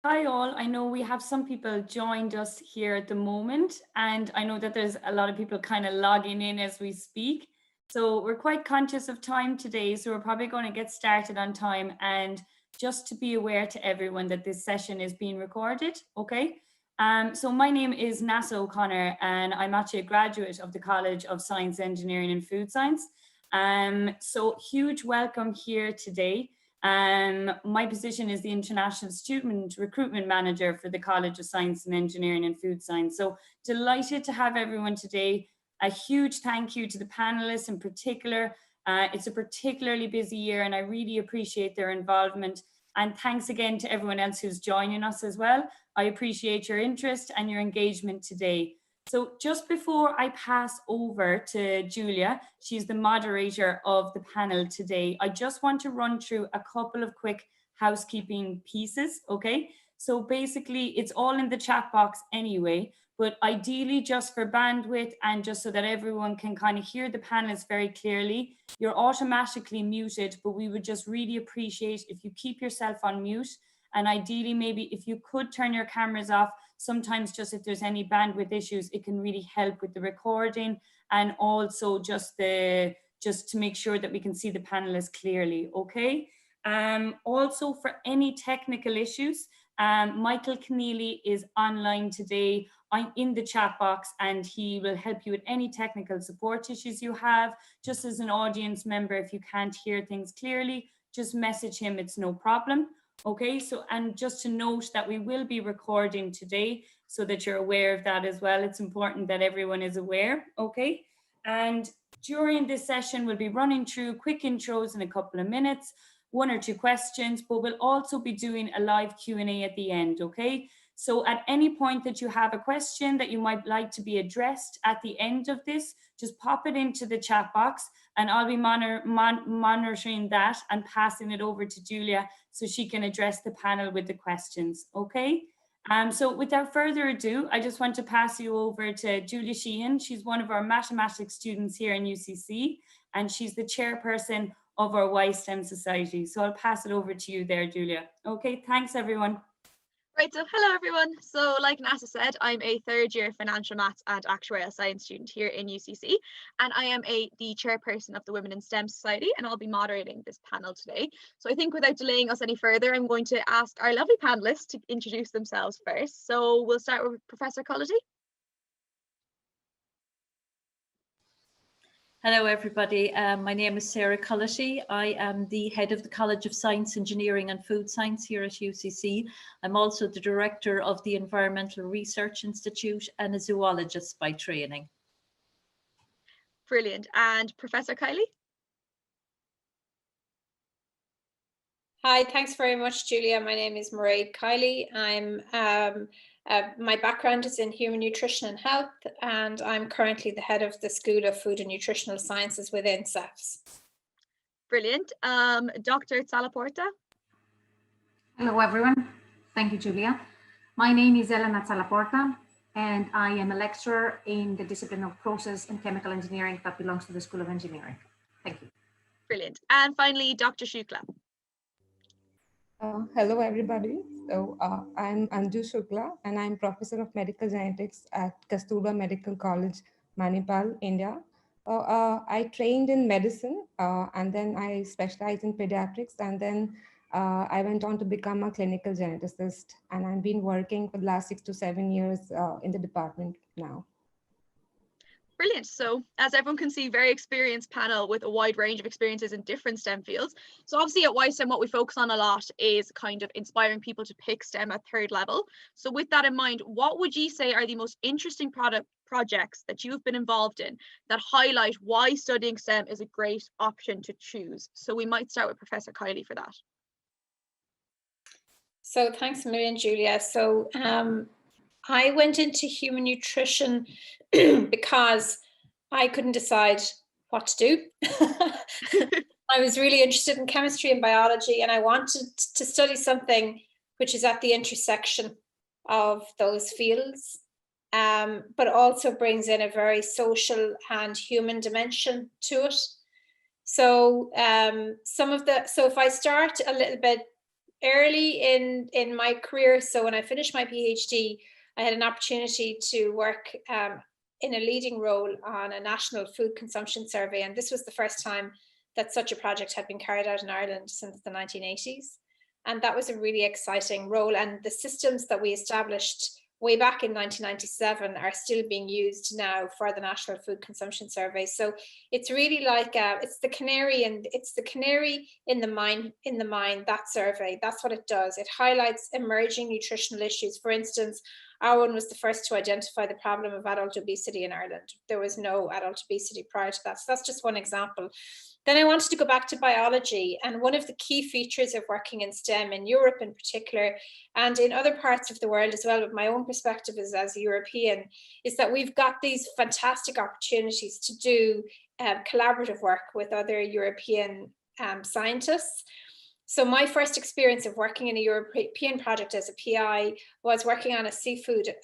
Hi all, I know we have some people joined us here at the moment, and I know that there's a lot of people kind of logging in as we speak. So we're quite conscious of time today, so we're probably going to get started on time. And just to be aware to everyone that this session is being recorded, okay? So my name is Nasa O'Connor, and I'm actually a graduate of the College of Science, Engineering and Food Science. So huge welcome here today. My position is the International Student Recruitment Manager for the College of Science and Engineering and Food Science. So delighted to have everyone today. A huge thank you to the panelists in particular. It's a particularly busy year and I really appreciate their involvement. And thanks again to everyone else who's joining us as well. I appreciate your interest and your engagement today. So just before I pass over to Julia, she's the moderator of the panel today, I just want to run through a couple of quick housekeeping pieces, okay? So basically it's all in the chat box anyway, but ideally just for bandwidth and just so that everyone can kind of hear the panelists very clearly, you're automatically muted, but we would just really appreciate if you keep yourself on mute. And ideally, maybe if you could turn your cameras off, sometimes just if there's any bandwidth issues, it can really help with the recording and also just to make sure that we can see the panelists clearly, okay? Also for any technical issues, Michael Keneally is online today. I'm in the chat box and he will help you with any technical support issues you have. Just as an audience member, if you can't hear things clearly, just message him, it's no problem. Okay, so and just to note that we will be recording today so that you're aware of that as well. It's important that everyone is aware, okay? And during this session, we'll be running through quick intros in a couple of minutes, 1 or 2 questions, but we'll also be doing a live Q&A at the end, okay? So at any point that you have a question that you might like to be addressed at the end of this, just pop it into the chat box and I'll be monitoring that and passing it over to Julia so she can address the panel with the questions, okay? So without further ado, I just want to pass you over to Julia Sheehan. She's one of our mathematics students here in UCC, and she's the chairperson of our YSTEM Society. So I'll pass it over to you there, Julia. Okay, thanks everyone. Right, so hello everyone. So like Nasa said, I'm a third year financial maths and actuarial science student here in UCC, and I am the chairperson of the Women in STEM Society, and I'll be moderating this panel today. So I think without delaying us any further, I'm going to ask our lovely panelists to introduce themselves first. So we'll start with Professor Cullity. Hello everybody, my name is Sarah Culloty. I am the head of the College of Science, Engineering and Food Science here at UCC. I'm also the director of the Environmental Research Institute and a zoologist by training. Brilliant. And Professor Kyne? Hi, thanks very much, Julia. My name is myriad. I'm my background is in human nutrition and health, and I'm currently the head of the School of Food and Nutritional Sciences within SEFS. Brilliant. Dr. Laporta? Hello, everyone. Thank you, Julia. My name is Elena Laporta, and I am a lecturer in the discipline of process and chemical engineering that belongs to the School of Engineering. Thank you. Brilliant. And finally, Dr. Shukla. Hello, everybody. So I'm Anju Shukla, and I'm Professor of Medical Genetics at Kasturba Medical College, Manipal, India. I trained in medicine, and then I specialized in pediatrics, and then I went on to become a clinical geneticist, and I've been working for the last 6 to 7 years in the department now. Brilliant. So as everyone can see, very experienced panel with a wide range of experiences in different STEM fields. So obviously at YSTEM, what we focus on a lot is kind of inspiring people to pick STEM at third level. So with that in mind, what would you say are the most interesting projects that you've been involved in that highlight why studying STEM is a great option to choose? So we might start with Professor Kyne for that. So thanks a million, Julia. So I went into human nutrition because I couldn't decide what to do. I was really interested in chemistry and biology, and I wanted to study something which is at the intersection of those fields, but also brings in a very social and human dimension to it. So if I start a little bit early in my career, so when I finished my PhD, I had an opportunity to work in a leading role on a national food consumption survey. And this was the first time that such a project had been carried out in Ireland since the 1980s. And that was a really exciting role. And the systems that we established way back in 1997 are still being used now for the National Food Consumption Survey. So it's really like it's the canary in the mine, that survey. That's what it does. It highlights emerging nutritional issues. For instance, our one was the first to identify the problem of adult obesity in Ireland. There was no adult obesity prior to that. So that's just one example. Then I wanted to go back to biology, and one of the key features of working in STEM in Europe in particular, and in other parts of the world as well, but my own perspective is as a European, is that we've got these fantastic opportunities to do collaborative work with other European scientists. So my first experience of working in a European project as a PI was working on a seafood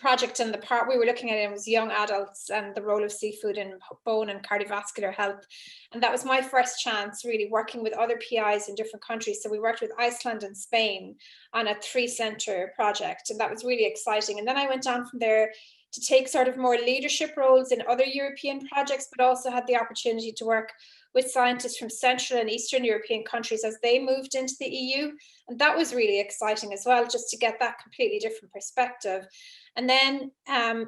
project, and the part we were looking at it was young adults and the role of seafood in bone and cardiovascular health. And that was my first chance really working with other PIs in different countries. So we worked with Iceland and Spain on a 3-center project, and that was really exciting. And then I went on from there to take sort of more leadership roles in other European projects, but also had the opportunity to work with scientists from Central and Eastern European countries as they moved into the EU. And that was really exciting as well, just to get that completely different perspective. And then,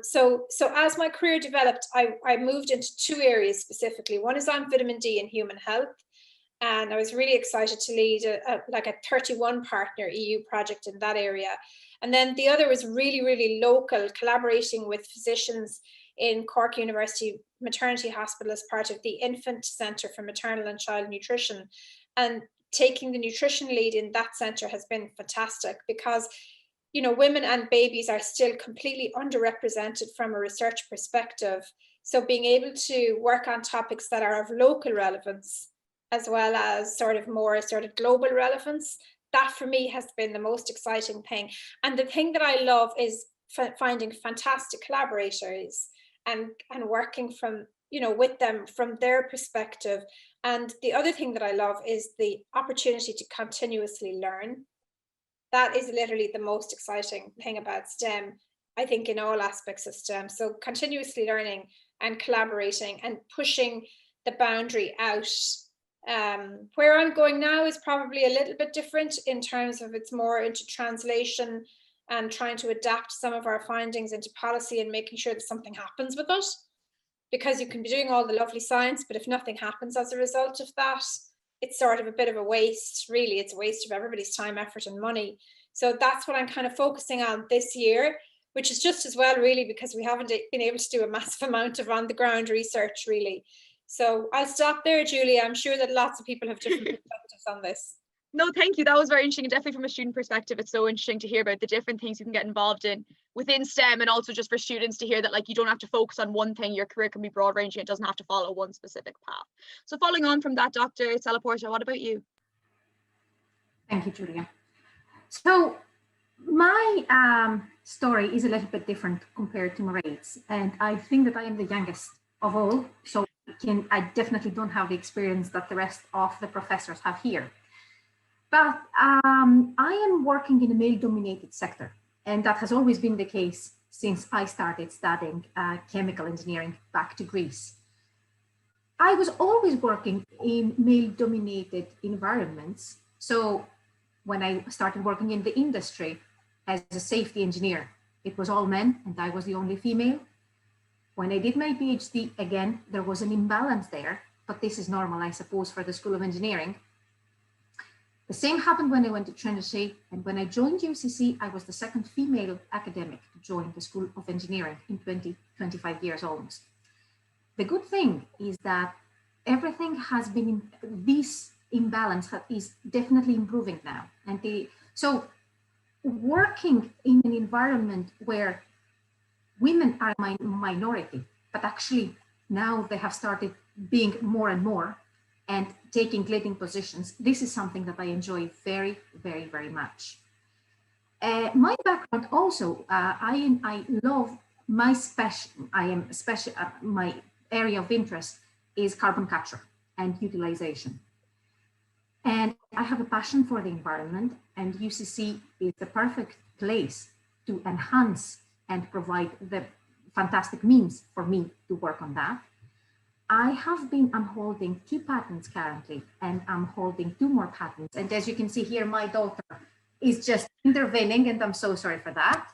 so as my career developed, I moved into 2 areas specifically. One is on vitamin D and human health. And I was really excited to lead a 31 partner EU project in that area. And then the other was really, really local, collaborating with physicians in Cork University Maternity Hospital as part of the Infant Centre for Maternal and Child Nutrition. And taking the nutrition lead in that centre has been fantastic, because you know, women and babies are still completely underrepresented from a research perspective. So being able to work on topics that are of local relevance, as well as sort of more sort of global relevance, that for me has been the most exciting thing. And the thing that I love is finding fantastic collaborators and working from, you know, with them from their perspective. And the other thing that I love is the opportunity to continuously learn. That is literally the most exciting thing about STEM, I think, in all aspects of STEM. So continuously learning and collaborating and pushing the boundary out. Where I'm going now is probably a little bit different in terms of it's more into translation and trying to adapt some of our findings into policy and making sure that something happens with it. Because you can be doing all the lovely science, but if nothing happens as a result of that, it's sort of a bit of a waste, really. It's a waste of everybody's time, effort, and money. So that's what I'm kind of focusing on this year, which is just as well, really, because we haven't been able to do a massive amount of on-the-ground research, really. So I'll stop there, Julia. I'm sure that lots of people have different perspectives on this. No, thank you. That was very interesting. And definitely from a student perspective, it's so interesting to hear about the different things you can get involved in within STEM, and also just for students to hear that like you don't have to focus on one thing. Your career can be broad ranging. It doesn't have to follow one specific path. So following on from that, Dr. Laporta, what about you? Thank you, Julia. So my story is a little bit different compared to Mairead's, and I think that I am the youngest of all. So I definitely don't have the experience that the rest of the professors have here. But I am working in a male-dominated sector, and that has always been the case since I started studying chemical engineering back to Greece. I was always working in male-dominated environments. So when I started working in the industry as a safety engineer, it was all men, and I was the only female. When I did my PhD, again, there was an imbalance there, but this is normal, I suppose, for the School of Engineering. The same happened when I went to Trinity, and when I joined UCC, I was the second female academic to join the School of Engineering in 25 years almost. The good thing is that everything has been, this imbalance is definitely improving now. And so working in an environment where women are a minority, but actually now they have started being more and more, and taking leading positions, this is something that I enjoy very, very, very much. My background also, I love my my area of interest is carbon capture and utilization. And I have a passion for the environment, and UCC is the perfect place to enhance and provide the fantastic means for me to work on that. I'm holding 2 patents currently, and I'm holding 2 more patents. And as you can see here, my daughter is just intervening, and I'm so sorry for that.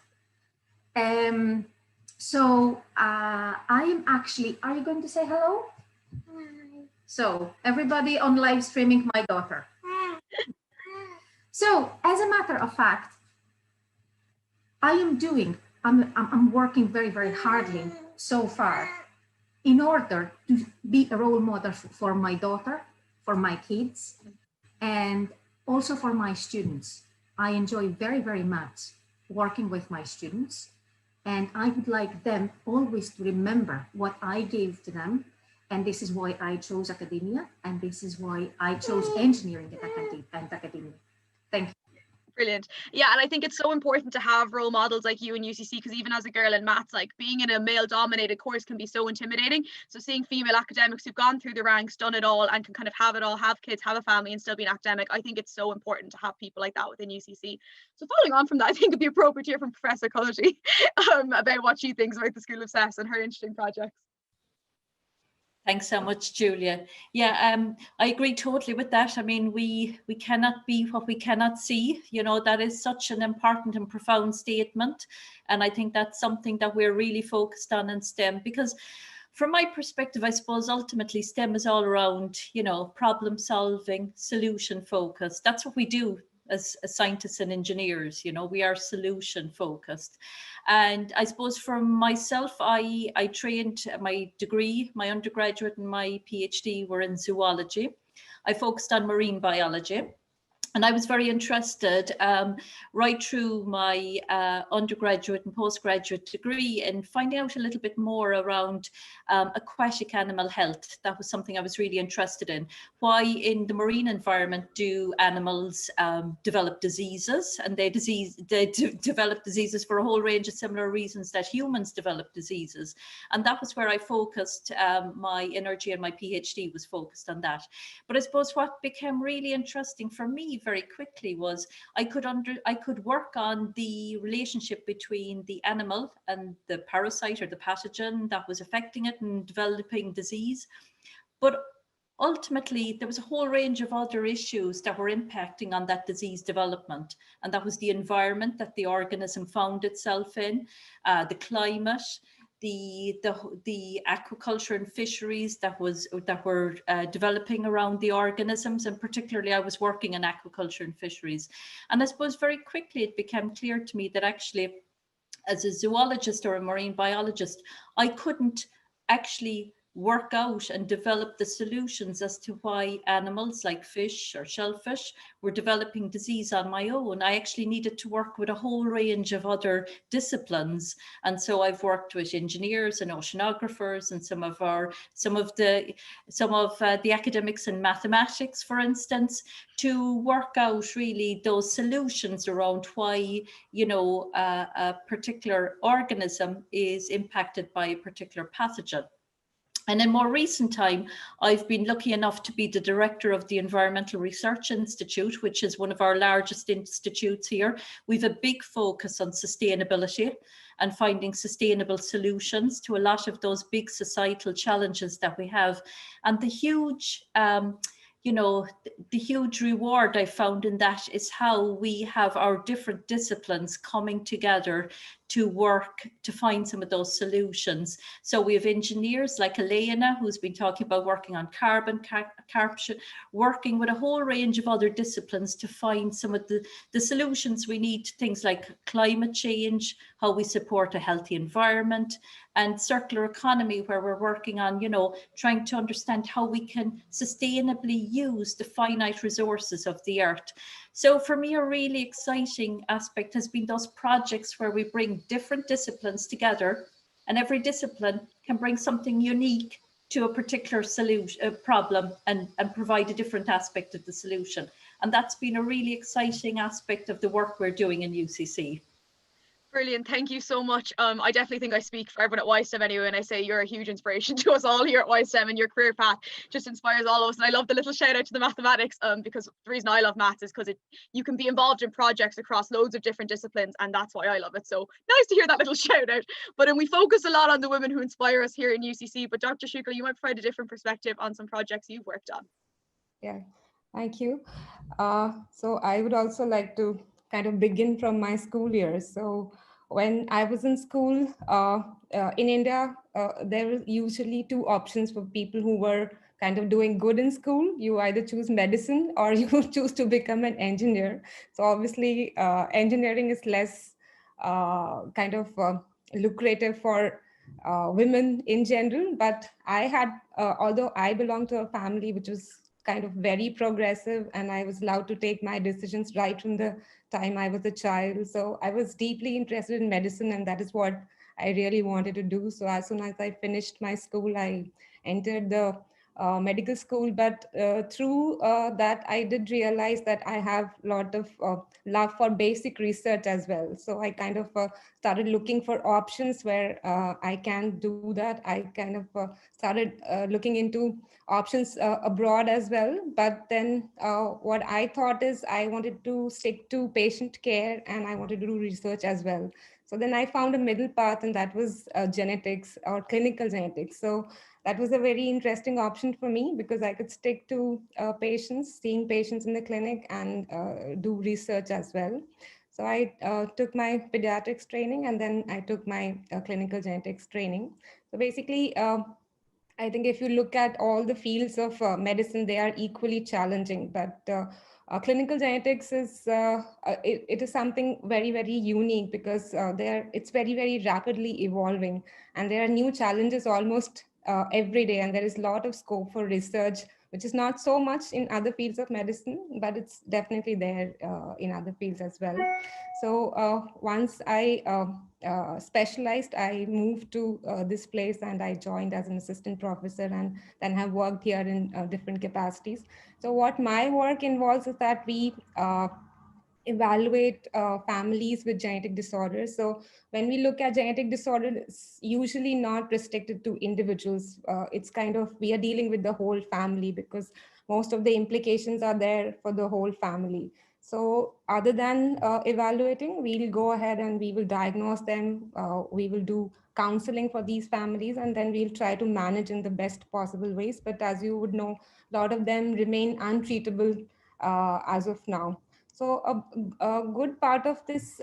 I am actually, are you going to say hello? Hi. So everybody on live streaming, my daughter. So as a matter of fact, I'm working very, very hardly so far in order to be a role model for my daughter, for my kids, and also for my students. I enjoy very, very much working with my students, and I would like them always to remember what I gave to them. And this is why I chose academia, and this is why I chose engineering and academia. Thank you. Brilliant. Yeah, and I think it's so important to have role models like you in UCC, because even as a girl in maths, like being in a male-dominated course can be so intimidating. So seeing female academics who've gone through the ranks, done it all, and can kind of have it all, have kids, have a family, and still be an academic, I think it's so important to have people like that within UCC. So following on from that, I think it'd be appropriate to hear from Professor Cullity about what she thinks about the School of SEFS and her interesting projects. Thanks so much, Julia. Yeah, I agree totally with that. I mean, we cannot be what we cannot see. You know, that is such an important and profound statement. And I think that's something that we're really focused on in STEM, because from my perspective, I suppose ultimately STEM is all around, you know, problem solving, solution focused. That's what we do as scientists and engineers. You know, we are solution focused. And I suppose for myself, I trained my degree, my undergraduate and my PhD were in zoology. I focused on marine biology. And I was very interested right through my undergraduate and postgraduate degree in finding out a little bit more around aquatic animal health. That was something I was really interested in. Why in the marine environment do animals develop diseases? And they develop diseases for a whole range of similar reasons that humans develop diseases. And that was where I focused my energy, and my PhD was focused on that. But I suppose what became really interesting for me very quickly was I could work on the relationship between the animal and the parasite or the pathogen that was affecting it and developing disease. But ultimately, there was a whole range of other issues that were impacting on that disease development. And that was the environment that the organism found itself in, the climate, the aquaculture and fisheries that were developing around the organisms, and particularly I was working in aquaculture and fisheries. And I suppose very quickly it became clear to me that actually, as a zoologist or a marine biologist, I couldn't actually work out and develop the solutions as to why animals like fish or shellfish were developing disease on my own. I actually needed to work with a whole range of other disciplines. And so I've worked with engineers and oceanographers and some of the academics in mathematics, for instance, to work out really those solutions around why, you know, a particular organism is impacted by a particular pathogen. And in more recent time, I've been lucky enough to be the director of the Environmental Research Institute, which is one of our largest institutes here. We've a big focus on sustainability and finding sustainable solutions to a lot of those big societal challenges that we have. And the huge, you know, the huge reward I found in that is how we have our different disciplines coming together to work to find some of those solutions. So we have engineers like Elena, who's been talking about working on carbon capture, working with a whole range of other disciplines to find some of the solutions we need to things like climate change, how we support a healthy environment, and circular economy, where we're working on, you know, trying to understand how we can sustainably use the finite resources of the earth. So for me, a really exciting aspect has been those projects where we bring different disciplines together, and every discipline can bring something unique to a particular solution, problem, and provide a different aspect of the solution. And that's been a really exciting aspect of the work we're doing in UCC. Brilliant. Thank you so much. I definitely think I speak for everyone at YSTEM anyway, and I say you're a huge inspiration to us all here at YSTEM, and your career path just inspires all of us. And I love the little shout out to the mathematics, because the reason I love maths is because you can be involved in projects across loads of different disciplines, and that's why I love it. So nice to hear that little shout out. But we focus a lot on the women who inspire us here in UCC, but Dr. Shukla, you might provide a different perspective on some projects you've worked on. Yeah, thank you. So I would also like to kind of begin from my school years. So when I was in school in India, there were usually two options for people who were kind of doing good in school. You either choose medicine or you choose to become an engineer. So obviously engineering is less kind of lucrative for women in general. But I had, although I belong to a family which was kind of very progressive, and I was allowed to take my decisions right from the time I was a child. So I was deeply interested in medicine, and that is what I really wanted to do. So as soon as I finished my school, I entered the medical school. But through that, I did realize that I have a lot of love for basic research as well. So I kind of started looking for options where I can do that. I kind of started looking into options abroad as well. But then what I thought is I wanted to stick to patient care, and I wanted to do research as well. So then I found a middle path, and that was genetics or clinical genetics. So that was a very interesting option for me because I could stick to patients, seeing patients in the clinic, and do research as well. So I took my pediatrics training, and then I took my clinical genetics training. So basically, I think if you look at all the fields of medicine, they are equally challenging. But clinical genetics is it is something very, very unique because it's very, very rapidly evolving, and there are new challenges almost every day, and there is a lot of scope for research, which is not so much in other fields of medicine, but it's definitely there in other fields as well. So once I specialized, I moved to this place, and I joined as an assistant professor, and then have worked here in different capacities. So what my work involves is that we evaluate families with genetic disorders. So when we look at genetic disorder, it's usually not restricted to individuals. It's kind of, we are dealing with the whole family because most of the implications are there for the whole family. So other than evaluating, we'll go ahead and we will diagnose them. We will do counseling for these families, and then we'll try to manage in the best possible ways. But as you would know, a lot of them remain untreatable as of now. So a good part of this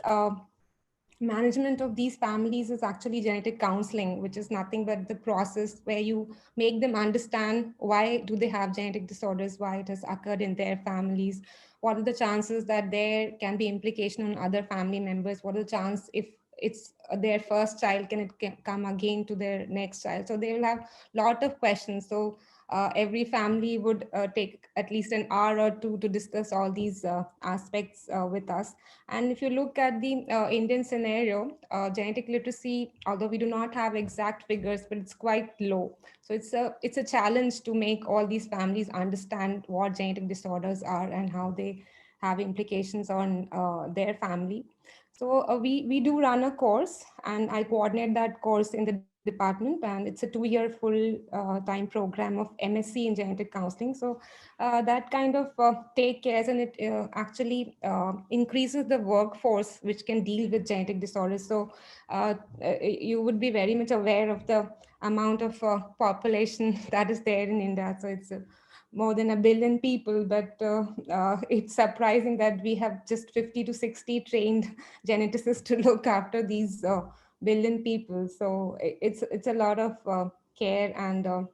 management of these families is actually genetic counseling, which is nothing but the process where you make them understand why do they have genetic disorders, why it has occurred in their families, what are the chances that there can be implication on other family members, what are the chances if it's their first child, can it come again to their next child. So they will have a lot of questions. So every family would take at least an hour or two to discuss all these aspects with us. And if you look at the Indian scenario, genetic literacy, although we do not have exact figures, but it's quite low. So it's a challenge to make all these families understand what genetic disorders are and how they have implications on their family. So we do run a course, and I coordinate that course in the department, and it's a 2-year full-time program of MSc in genetic counseling. So that kind of take cares, and it actually increases the workforce which can deal with genetic disorders. So you would be very much aware of the amount of population that is there in India. So it's more than 1 billion people, but it's surprising that we have just 50 to 60 trained geneticists to look after these billion people. So it's a lot of care, and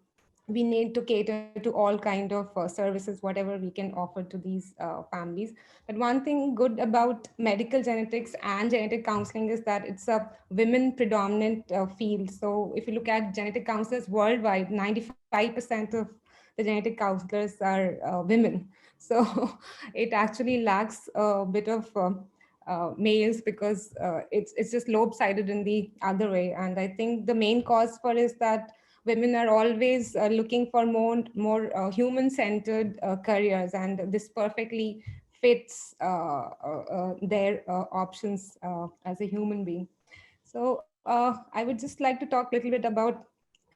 we need to cater to all kind of services, whatever we can offer to these families. But one thing good about medical genetics and genetic counseling is that it's a women predominant field. So if you look at genetic counselors worldwide, 95% of the genetic counselors are women. So it actually lacks a bit of males because it's just lopsided in the other way. And I think the main cause for is that women are always looking for more human-centered careers, and this perfectly fits their options as a human being. So I would just like to talk a little bit about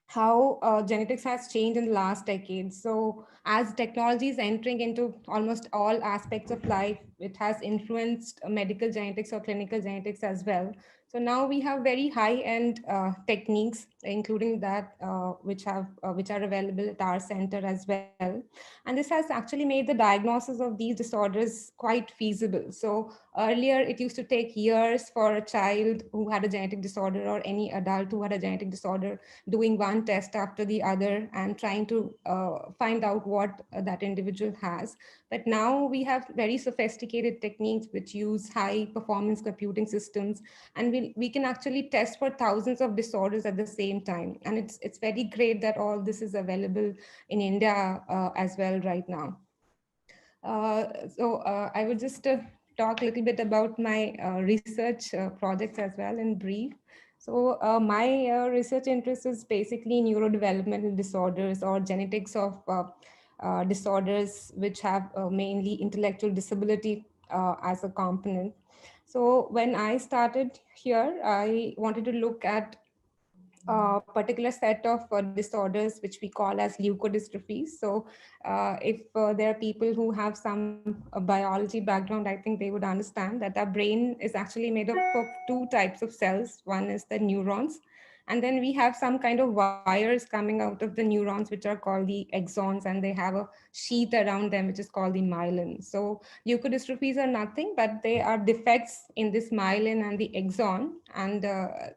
how genetics has changed in the last decade. So as technology is entering into almost all aspects of life, it has influenced medical genetics or clinical genetics as well. So now we have very high-end techniques, including that which are available at our center as well. And this has actually made the diagnosis of these disorders quite feasible. So earlier, it used to take years for a child who had a genetic disorder or any adult who had a genetic disorder doing one test after the other and trying to find out what that individual has. But now we have very sophisticated techniques which use high performance computing systems, and we can actually test for thousands of disorders at the same time. And it's very great that all this is available in India as well right now. So I would just talk a little bit about my research projects as well in brief. So my research interest is basically neurodevelopmental disorders or genetics of disorders which have mainly intellectual disability as a component. So when I started here, I wanted to look at a particular set of disorders which we call as leukodystrophies. So if there are people who have some biology background, I think they would understand that our brain is actually made up of two types of cells. One is the neurons, and then we have some kind of wires coming out of the neurons, which are called the axons, and they have a sheath around them, which is called the myelin. So leukodystrophies are nothing, but they are defects in this myelin and the axon, and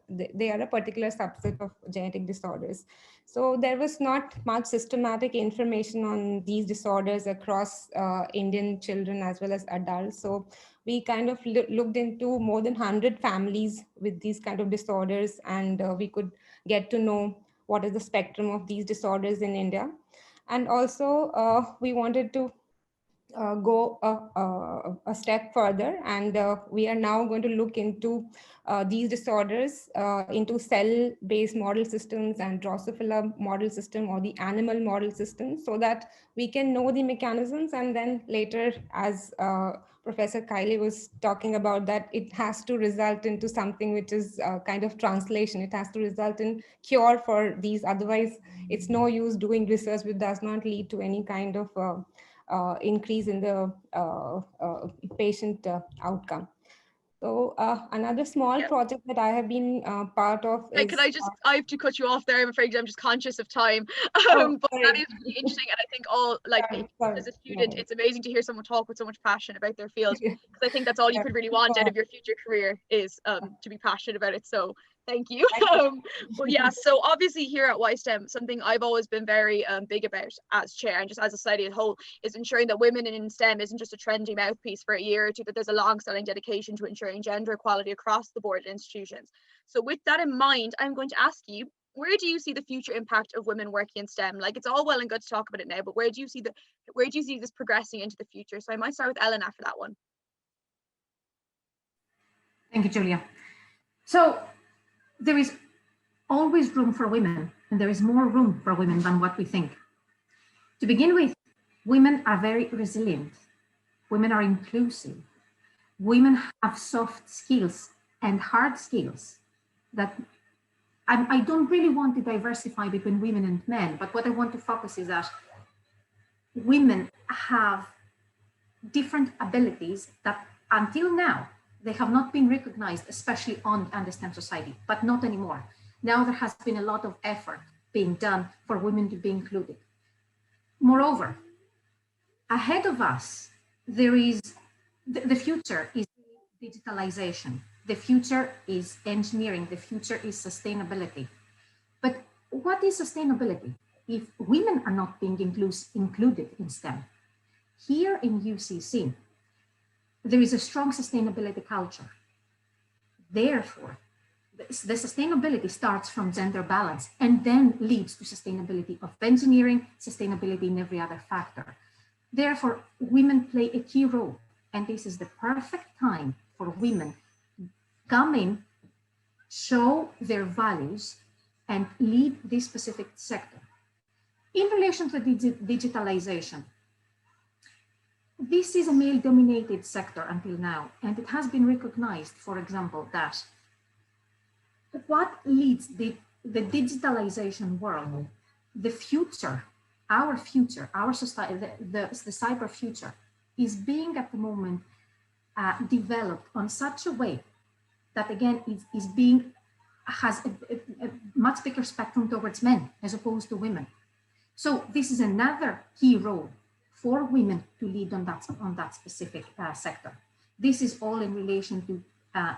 they are a particular subset of genetic disorders. So there was not much systematic information on these disorders across Indian children as well as adults. So we kind of looked into more than 100 families with these kind of disorders, and we could get to know what is the spectrum of these disorders in India. And also we wanted to go a step further, and we are now going to look into these disorders into cell-based model systems and Drosophila model system or the animal model system, so that we can know the mechanisms, and then later, as Professor Kyne was talking about, that it has to result into something which is kind of translation. It has to result in cure for these. Otherwise, it's no use doing research which does not lead to any kind of increase in the patient outcome. So another small project that I have been part of is... Can I have to cut you off there, I'm afraid. I'm just conscious of time. But that is really interesting, and I think as a student, it's amazing to hear someone talk with so much passion about their field, because I think that's all you could really want out of your future career is to be passionate about it. So thank you. But yeah, so obviously here at YSTEM, something I've always been very big about as chair and just as a society as a whole is ensuring that women in STEM isn't just a trendy mouthpiece for a year or two, that there's a long-standing dedication to ensuring gender equality across the board in institutions. So with that in mind, I'm going to ask you, where do you see the future impact of women working in STEM? Like, it's all well and good to talk about it now, but where do you see this progressing into the future? So I might start with Elena for that one. Thank you, Julia. So there is always room for women, and there is more room for women than what we think. To begin with, women are very resilient. Women are inclusive. Women have soft skills and hard skills that I don't really want to diversify between women and men, but what I want to focus is that women have different abilities that until now, they have not been recognized, especially on the STEM society, but not anymore. Now there has been a lot of effort being done for women to be included. Moreover, ahead of us, there is, the future is digitalization. The future is engineering. The future is sustainability. But what is sustainability if women are not being included in STEM? Here in UCC, there is a strong sustainability culture. Therefore, the sustainability starts from gender balance and then leads to sustainability of engineering, sustainability in every other factor. Therefore, women play a key role, and this is the perfect time for women to come in, show their values, and lead this specific sector. In relation to digitalization, this is a male-dominated sector until now, and it has been recognized, for example, that what leads the digitalization world, the future, our society, the cyber future, is being at the moment developed on such a way that again has a much bigger spectrum towards men as opposed to women. So this is another key role for women to lead on that specific sector. This is all in relation to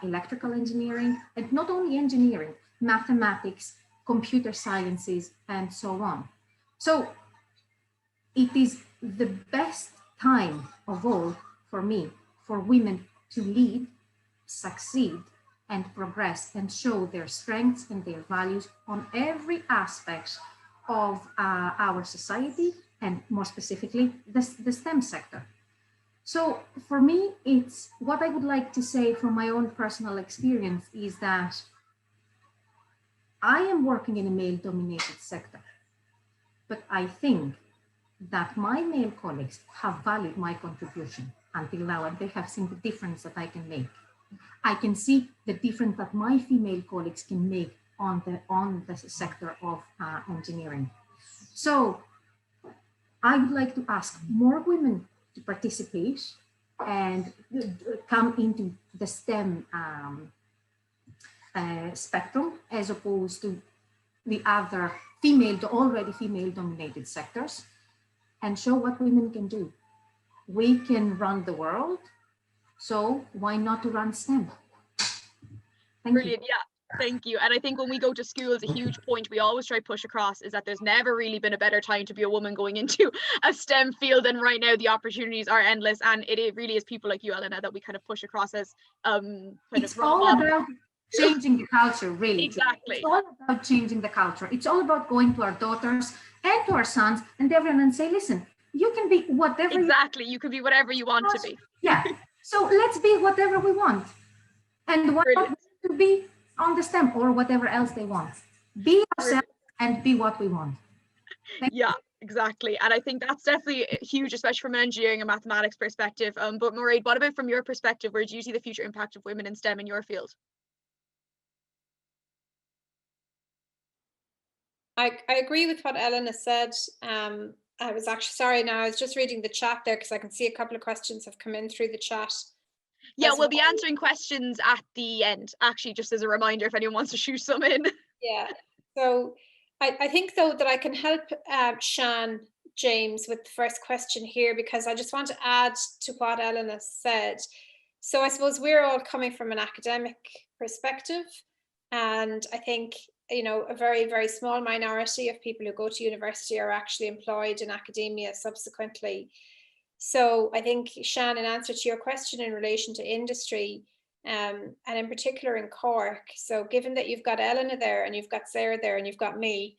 electrical engineering, and not only engineering, mathematics, computer sciences, and so on. So it is the best time of all for me, for women to lead, succeed, and progress and show their strengths and their values on every aspect of our society, and more specifically, the STEM sector. So for me, it's what I would like to say from my own personal experience is that I am working in a male-dominated sector, but I think that my male colleagues have valued my contribution until now, and they have seen the difference that I can make. I can see the difference that my female colleagues can make on the sector of engineering. So I would like to ask more women to participate and come into the STEM spectrum, as opposed to the other already female-dominated sectors, and show what women can do. We can run the world, so why not to run STEM? Brilliant, yeah, thank you. And I think when we go to schools, a huge point we always try to push across is that there's never really been a better time to be a woman going into a STEM field than right now. The opportunities are endless, and it really is people like you, Elena, that we kind of push across as it's all about changing the culture, really. Exactly. It's all about changing the culture. It's all about going to our daughters and to our sons and everyone and say, listen, you can be whatever. Exactly, you can be whatever you want to be. Yeah, so let's be whatever we want. And what to be on the STEM or whatever else they want. Be ourselves and be what we want. Yeah, exactly. And I think that's definitely huge, especially from an engineering and mathematics perspective. But Myriad, what about from your perspective? Where do you see the future impact of women in STEM in your field? I agree with what Elena said. I was actually, sorry now, I was just reading the chat there because I can see a couple of questions have come in through the chat. Yeah, we'll be answering questions at the end, actually, just as a reminder if anyone wants to shoot some in. Yeah, so I think though that I can help Sian James with the first question here, because I just want to add to what Elena said. So I suppose we're all coming from an academic perspective, and I think, you know, a very, very small minority of people who go to university are actually employed in academia subsequently. So I think, Sian, in answer to your question in relation to industry, and in particular in Cork, so given that you've got Elena there and you've got Sarah there and you've got me,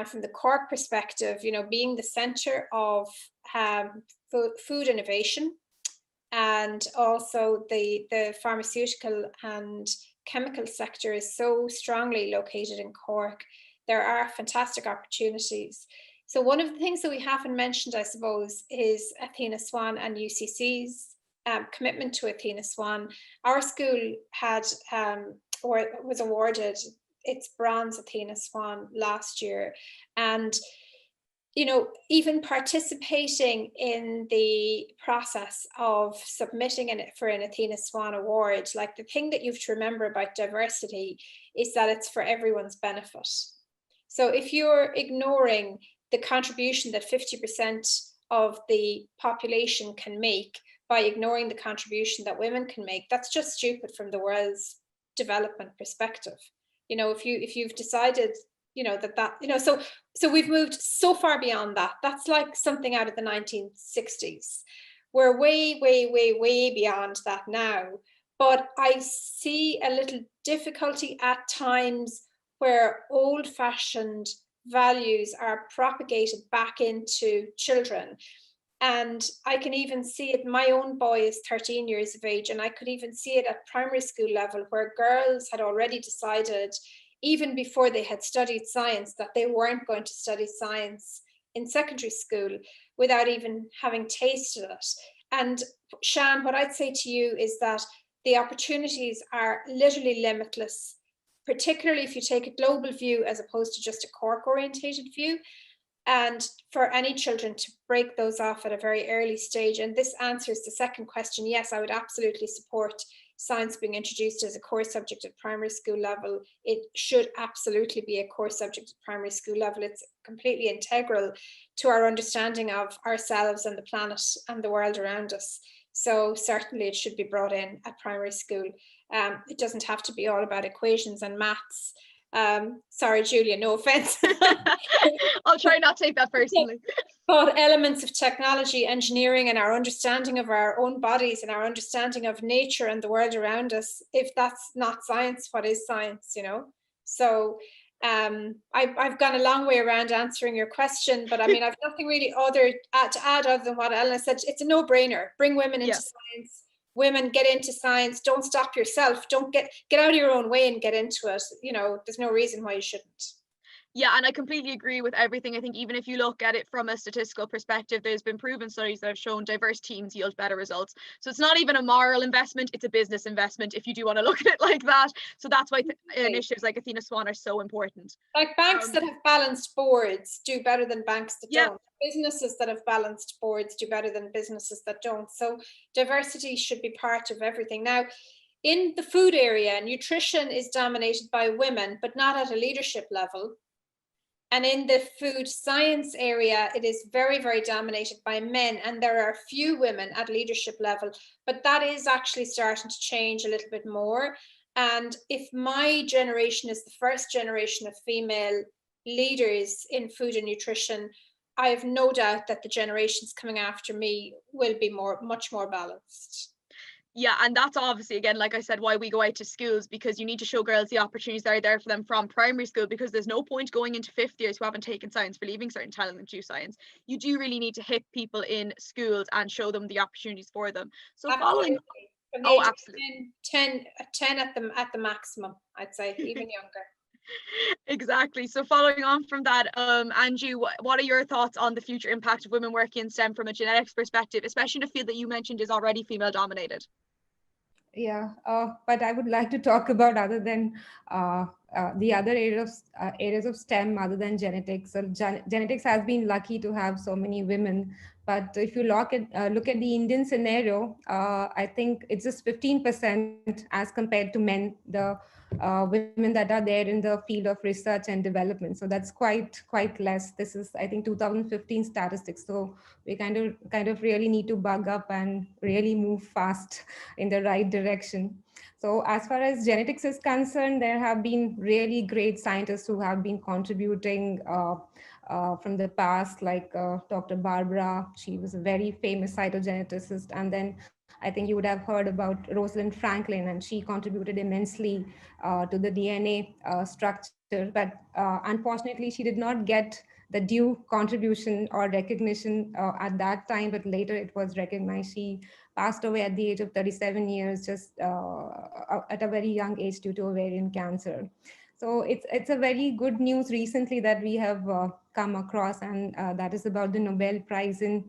from the Cork perspective, you know, being the centre of food innovation, and also the pharmaceutical and chemical sector is so strongly located in Cork, there are fantastic opportunities. So one of the things that we haven't mentioned, I suppose, is Athena Swan and UCC's commitment to Athena Swan. Our school had or was awarded its bronze Athena Swan last year, and you know, even participating in the process of submitting for an Athena Swan award, like, the thing that you have to remember about diversity is that it's for everyone's benefit. So if you're ignoring the contribution that 50% of the population can make by ignoring the contribution that women can make, that's just stupid from the world's development perspective. You know, if you've decided, you know, that you know, so we've moved so far beyond that. That's like something out of the 1960s. We're way beyond that now. But I see a little difficulty at times where old-fashioned values are propagated back into children. And I can even see it, my own boy is 13 years of age, and I could even see it at primary school level, where girls had already decided, even before they had studied science, that they weren't going to study science in secondary school without even having tasted it. And Shan, what I'd say to you is that the opportunities are literally limitless, particularly if you take a global view as opposed to just a Cork orientated view. And for any children to break those off at a very early stage. And this answers the second question. Yes, I would absolutely support science being introduced as a core subject at primary school level. It should absolutely be a core subject at primary school level. It's completely integral to our understanding of ourselves and the planet and the world around us. So certainly it should be brought in at primary school. It doesn't have to be all about equations and maths. Sorry, Julia, no offense. I'll try not to take that personally. But elements of technology, engineering, and our understanding of our own bodies and our understanding of nature and the world around us, if that's not science, what is science, you know? So I've gone a long way around answering your question, but I mean, I've nothing really to add other than what Elena said. It's a no-brainer. Bring women into science. Women, get into science. Don't stop yourself. Don't get out of your own way and get into it. You know, there's no reason why you shouldn't. Yeah, and I completely agree with everything. I think even if you look at it from a statistical perspective, there's been proven studies that have shown diverse teams yield better results. So it's not even a moral investment, it's a business investment if you do want to look at it like that. So that's why initiatives like Athena Swan are so important. Like banks that have balanced boards do better than banks that don't. Businesses that have balanced boards do better than businesses that don't. So diversity should be part of everything. Now, in the food area, nutrition is dominated by women, but not at a leadership level. And in the food science area, it is very, very dominated by men. And there are few women at leadership level, but that is actually starting to change a little bit more. And if my generation is the first generation of female leaders in food and nutrition, I have no doubt that the generations coming after me will be much more balanced. Yeah, and that's obviously, again, like I said, why we go out to schools, because you need to show girls the opportunities that are there for them from primary school, because there's no point going into fifth years who haven't taken science, believing certain telling them to do science. You do really need to hit people in schools and show them the opportunities for them. So following, absolutely. 10 at the maximum, I'd say, even younger. Exactly. So following on from that, Angie, what are your thoughts on the future impact of women working in STEM from a genetics perspective, especially in a field that you mentioned is already female dominated? Yeah, but I would like to talk about other than the other areas of STEM other than genetics. So genetics has been lucky to have so many women, but if you look at the Indian scenario, I think it's just 15% as compared to men. The women that are there in the field of research and development. So that's quite less. This is, I think, 2015 statistics. So we kind of really need to bug up and really move fast in the right direction. So as far as genetics is concerned, there have been really great scientists who have been contributing from the past, like Dr. Barbara. She was a very famous cytogeneticist. And then I think you would have heard about Rosalind Franklin, and she contributed immensely to the DNA structure. But unfortunately, she did not get the due contribution or recognition at that time, but later it was recognized. She passed away at the age of 37 years, just at a very young age due to ovarian cancer. So it's a very good news recently that we have come across, and that is about the Nobel Prize in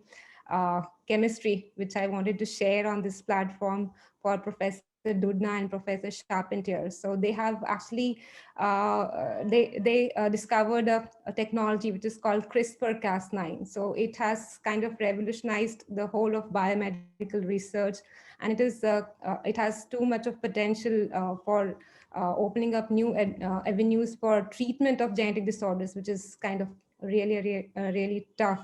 chemistry, which I wanted to share on this platform for Professor Dudna and Professor Charpentier. So they have actually discovered a technology which is called CRISPR-Cas9. So it has kind of revolutionized the whole of biomedical research, and it has too much of potential for opening up new avenues for treatment of genetic disorders, which is kind of really tough.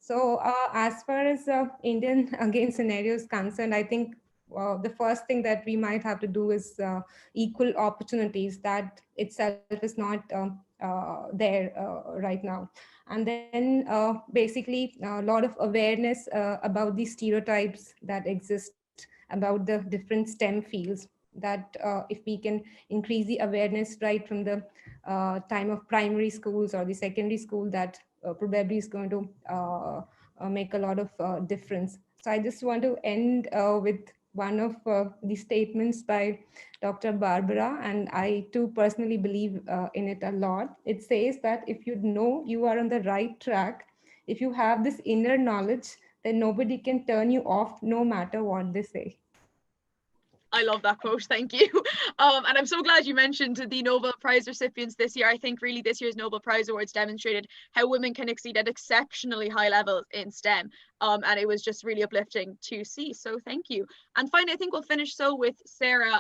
So as far as Indian again scenario is concerned, I think the first thing that we might have to do is equal opportunities. That itself is not there right now. And then basically a lot of awareness about the stereotypes that exist about the different STEM fields, that if we can increase the awareness right from the time of primary schools or the secondary school, that probably is going to make a lot of difference. So I just want to end with one of the statements by Dr. Barbara, and I too personally believe in it a lot. It says that if you know you are on the right track, if you have this inner knowledge, then nobody can turn you off no matter what they say. I love that quote, thank you. And I'm so glad you mentioned the Nobel Prize recipients this year. I think really this year's Nobel Prize Awards demonstrated how women can exceed at exceptionally high levels in STEM. And it was just really uplifting to see, so thank you. And finally, I think we'll finish so with Sarah.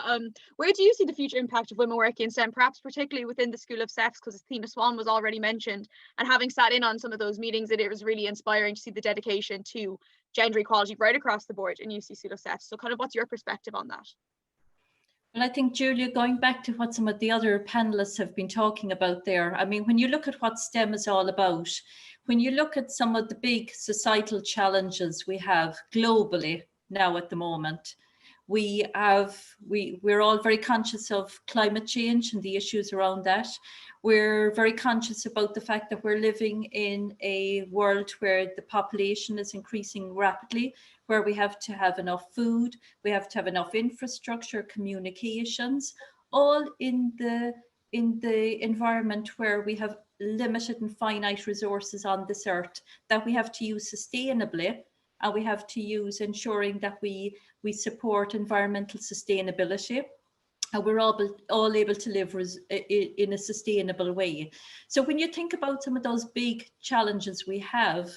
Where do you see the future impact of women working in STEM, perhaps particularly within the School of SEFS, because Tina Swan was already mentioned, and having sat in on some of those meetings, it was really inspiring to see the dedication to gender equality right across the board in UC School of SEFS. So kind of what's your perspective on that? Well, I think, Julia, going back to what some of the other panelists have been talking about there, I mean, when you look at what STEM is all about, when you look at some of the big societal challenges we have globally now at the moment, we're all very conscious of climate change and the issues around that. We're very conscious about the fact that we're living in a world where the population is increasing rapidly, where we have to have enough food, we have to have enough infrastructure, communications, all in the environment where we have limited and finite resources on this earth that we have to use sustainably, and we have to use ensuring that we support environmental sustainability, and we're all able to live in a sustainable way. So when you think about some of those big challenges we have,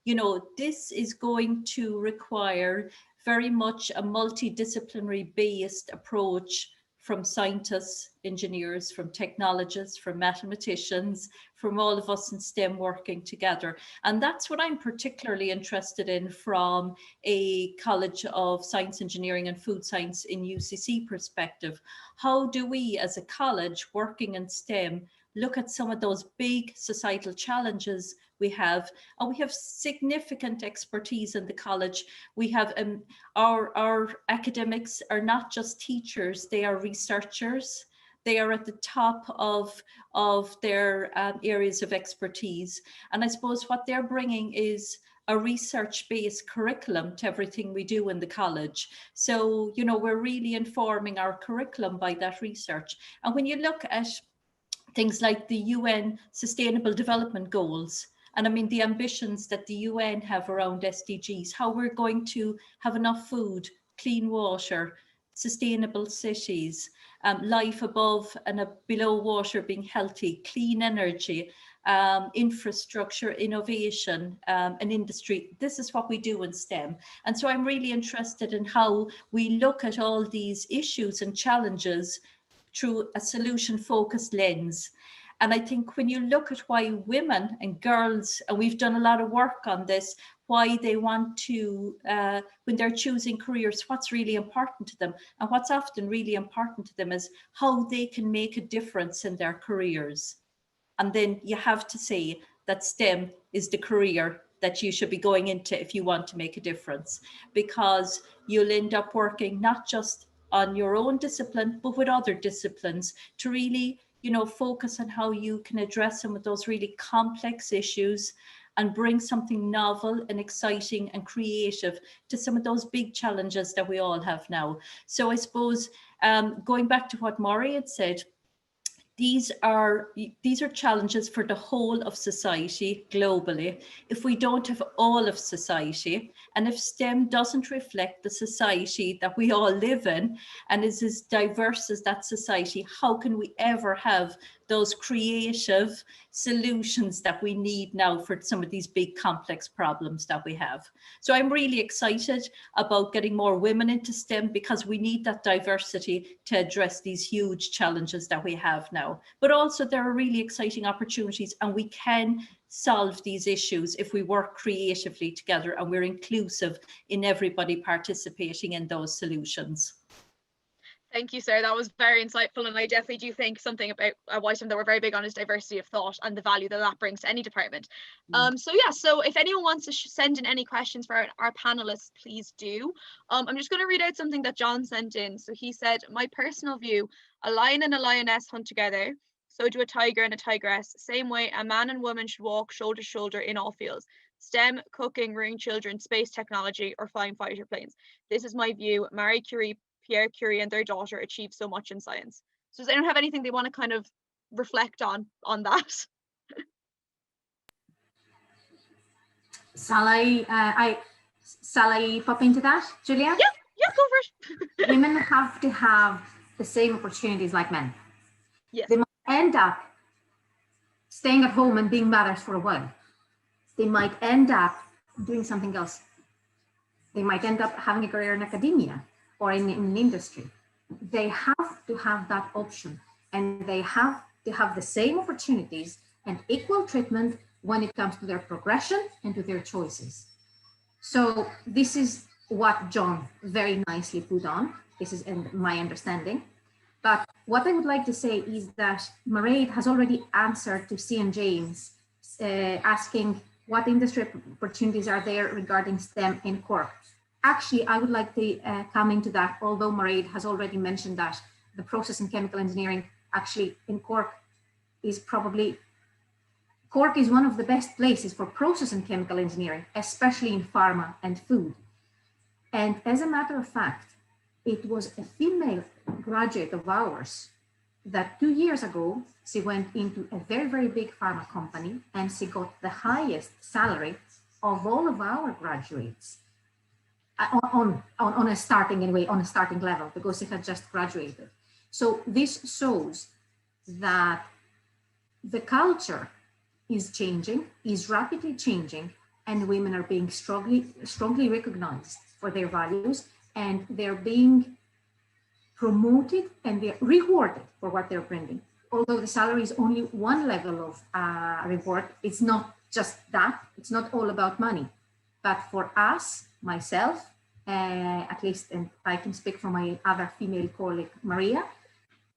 you know, this is going to require very much a multidisciplinary based approach from scientists, engineers, from technologists, from mathematicians, from all of us in STEM working together. And that's what I'm particularly interested in from a College of Science, Engineering and Food Science in UCC perspective. How do we as a college working in STEM look at some of those big societal challenges we have, and we have significant expertise in the college. We have our academics are not just teachers, they are researchers. They are at the top of their areas of expertise. And I suppose what they're bringing is a research-based curriculum to everything we do in the college. So, you know, we're really informing our curriculum by that research. And when you look at things like the UN Sustainable Development Goals, and I mean the ambitions that the UN have around SDGs, how we're going to have enough food, clean water, sustainable cities, life above and below water being healthy, clean energy, infrastructure, innovation, and industry. This is what we do in STEM. And so I'm really interested in how we look at all these issues and challenges through a solution-focused lens. And I think when you look at why women and girls, and we've done a lot of work on this, why they want to, when they're choosing careers, what's really important to them. And what's often really important to them is how they can make a difference in their careers. And then you have to say that STEM is the career that you should be going into if you want to make a difference, because you'll end up working not just on your own discipline, but with other disciplines to really, you know, focus on how you can address some of those really complex issues and bring something novel and exciting and creative to some of those big challenges that we all have now. So I suppose going back to what Maury had said, these are challenges for the whole of society globally. If we don't have all of society, and if STEM doesn't reflect the society that we all live in and is as diverse as that society, how can we ever have those creative solutions that we need now for some of these big complex problems that we have? So I'm really excited about getting more women into STEM, because we need that diversity to address these huge challenges that we have now. But also there are really exciting opportunities, and we can solve these issues if we work creatively together and we're inclusive in everybody participating in those solutions. Thank you, Sarah. That was very insightful, and I definitely do think something about YSTEM that we're very big on is diversity of thought and the value that that brings to any department. So if anyone wants to send in any questions for our panelists, please do. I'm just going to read out something that John sent in. So he said, my personal view, a lion and a lioness hunt together, so do a tiger and a tigress. Same way a man and woman should walk shoulder to shoulder in all fields. STEM, cooking, rearing children, space technology, or flying fighter planes. This is my view. Marie Curie, Pierre Curie and their daughter achieved so much in science. So does anyone have anything they want to kind of reflect on that? Shall I Shall I pop into that, Julia? Yeah, go for it. Women have to have the same opportunities like men. Yes. They might end up staying at home and being mothers for a while. They might end up doing something else. They might end up having a career in academia or in industry. They have to have that option, and they have to have the same opportunities and equal treatment when it comes to their progression and to their choices. So this is what John very nicely put on. This is my understanding. But what I would like to say is that Mairead has already answered to Cian James, asking what industry opportunities are there regarding STEM in Cork. Actually, I would like to come into that, although Mairead has already mentioned that the process and chemical engineering actually in Cork is probably, Cork is one of the best places for process and chemical engineering, especially in pharma and food. And as a matter of fact, it was a female graduate of ours that 2 years ago, she went into a very, very big pharma company and she got the highest salary of all of our graduates on a starting level, because she had just graduated. So this shows that the culture is changing, is rapidly changing, and women are being strongly recognized for their values, and they're being promoted and they're rewarded for what they're bringing. Although the salary is only one level of reward, it's not just that, it's not all about money. But for us, myself, at least, and I can speak for my other female colleague, Maria,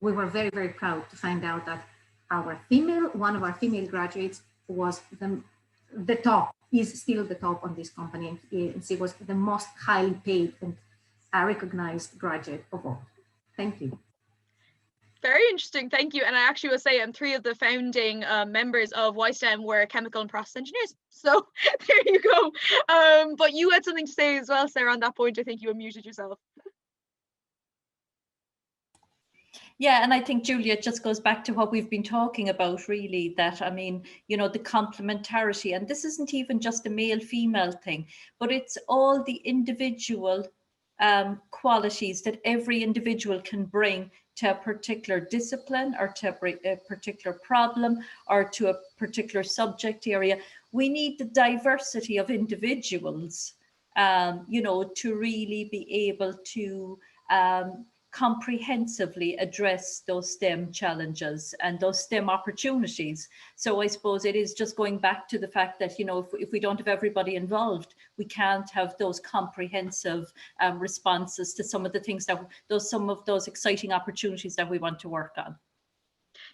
we were very, very proud to find out that one of our female graduates was the top, is still the top on this company, and she was the most highly paid and recognized graduate of all. Thank you. Very interesting, thank you. And I actually will say 3 of the founding members of YSTEM were chemical and process engineers. So there you go. But you had something to say as well, Sarah, on that point. I think you unmuted yourself. Yeah, and I think, Julia, it just goes back to what we've been talking about, really, that, I mean, you know, the complementarity, and this isn't even just a male-female thing, but it's all the individual qualities that every individual can bring to a particular discipline or to a particular problem or to a particular subject area. We need the diversity of individuals, you know, to really be able to comprehensively address those STEM challenges and those STEM opportunities. So I suppose it is just going back to the fact that, you know, if we don't have everybody involved, we can't have those comprehensive responses to some of the things that some of those exciting opportunities that we want to work on.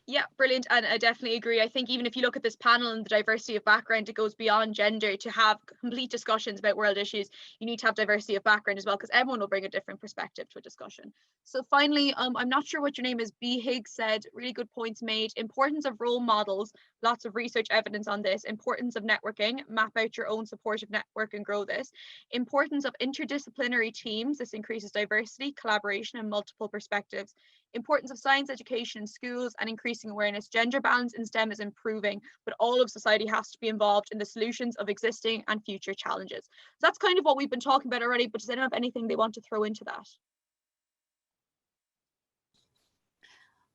Yeah, brilliant. And I definitely agree. I think even if you look at this panel and the diversity of background, it goes beyond gender. To have complete discussions about world issues, you need to have diversity of background as well, because everyone will bring a different perspective to a discussion. So finally, I'm not sure what your name is. B. Higgs said, really good points made. Importance of role models, lots of research evidence on this. Importance of networking, map out your own supportive network and grow this. Importance of interdisciplinary teams, this increases diversity, collaboration, and multiple perspectives. Importance of science education in schools and increasing awareness. Gender balance in STEM is improving, but all of society has to be involved in the solutions of existing and future challenges. So that's kind of what we've been talking about already, but does anyone have anything they want to throw into that?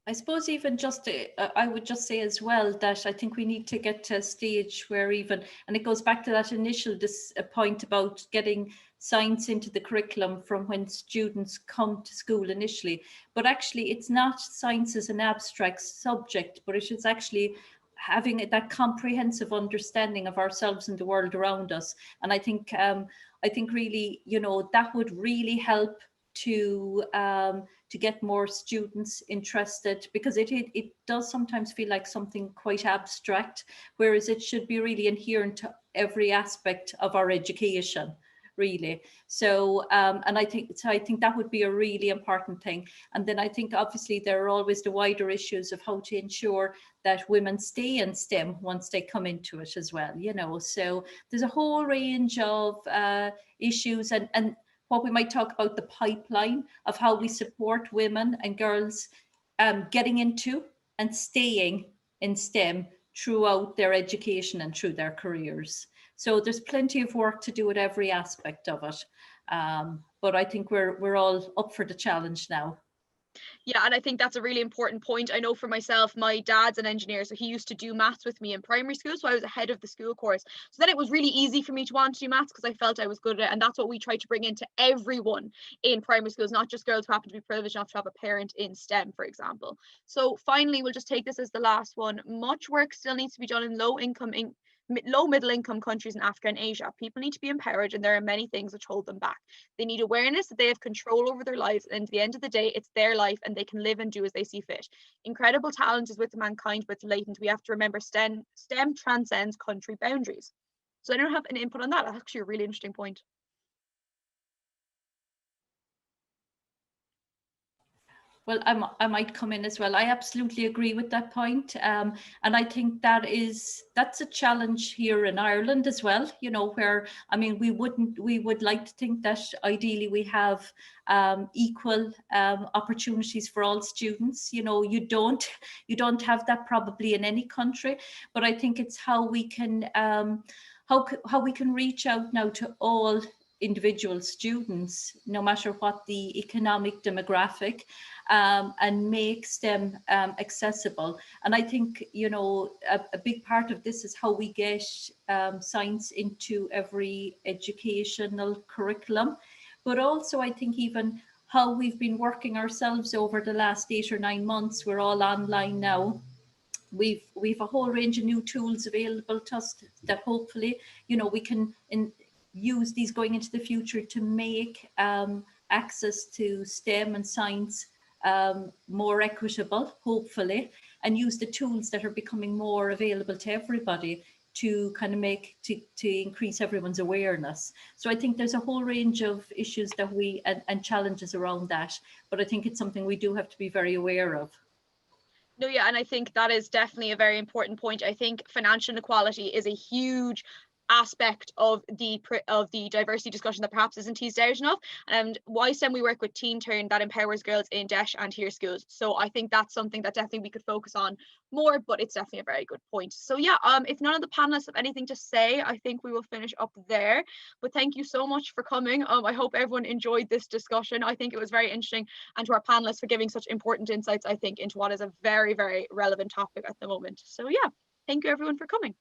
I suppose even just, I would just say as well that I think we need to get to a stage where even, and it goes back to that initial point about getting science into the curriculum from when students come to school initially, but actually it's not science as an abstract subject, but it is actually having that comprehensive understanding of ourselves and the world around us. And I think really, you know, that would really help to get more students interested, because it does sometimes feel like something quite abstract, whereas it should be really inherent to every aspect of our education, really. So and I think that would be a really important thing. And then I think obviously there are always the wider issues of how to ensure that women stay in STEM once they come into it as well, you know. So there's a whole range of issues, and what we might talk about the pipeline of how we support women and girls getting into and staying in STEM throughout their education and through their careers. So there's plenty of work to do at every aspect of it. But I think we're all up for the challenge now. Yeah, and I think that's a really important point. I know for myself, my dad's an engineer, so he used to do maths with me in primary school, so I was ahead of the school course. So then it was really easy for me to want to do maths because I felt I was good at it, and that's what we try to bring into everyone in primary schools, not just girls who happen to be privileged enough to have a parent in STEM, for example. So finally, we'll just take this as the last one. Much work still needs to be done in low middle income countries in Africa and Asia. People need to be empowered, and there are many things which hold them back. They need awareness that they have control over their lives, and at the end of the day, it's their life and they can live and do as they see fit. Incredible talent is with mankind, but it's latent. We have to remember STEM transcends country boundaries. So I don't have an input on that. That's actually a really interesting point. Well, I might come in as well. I absolutely agree with that point. And I think that's a challenge here in Ireland as well, you know, where, I mean, we would like to think that ideally we have equal opportunities for all students. You know, you don't have that probably in any country, but I think it's how we can how we can reach out now to all individual students, no matter what the economic demographic, and make STEM accessible. And I think, you know, a big part of this is how we get science into every educational curriculum, but also I think even how we've been working ourselves over the last 8 or 9 months. We're all online now. We've a whole range of new tools available to us that hopefully, you know, we can use these going into the future to make access to STEM and science more equitable, hopefully, and use the tools that are becoming more available to everybody to kind of to increase everyone's awareness. So I think there's a whole range of issues that and challenges around that, but I think it's something we do have to be very aware of. No, yeah, and I think that is definitely a very important point. I think financial inequality is a huge aspect of the diversity discussion that perhaps isn't teased out enough. And YSTEM, we work with Teen Turn that empowers girls in DEIS and here schools. So I think that's something that definitely we could focus on more, but it's definitely a very good point. So yeah, if none of the panelists have anything to say, I think we will finish up there. But thank you so much for coming. I hope everyone enjoyed this discussion. I think it was very interesting, and to our panelists for giving such important insights, I think, into what is a very, very relevant topic at the moment. So yeah, thank you everyone for coming.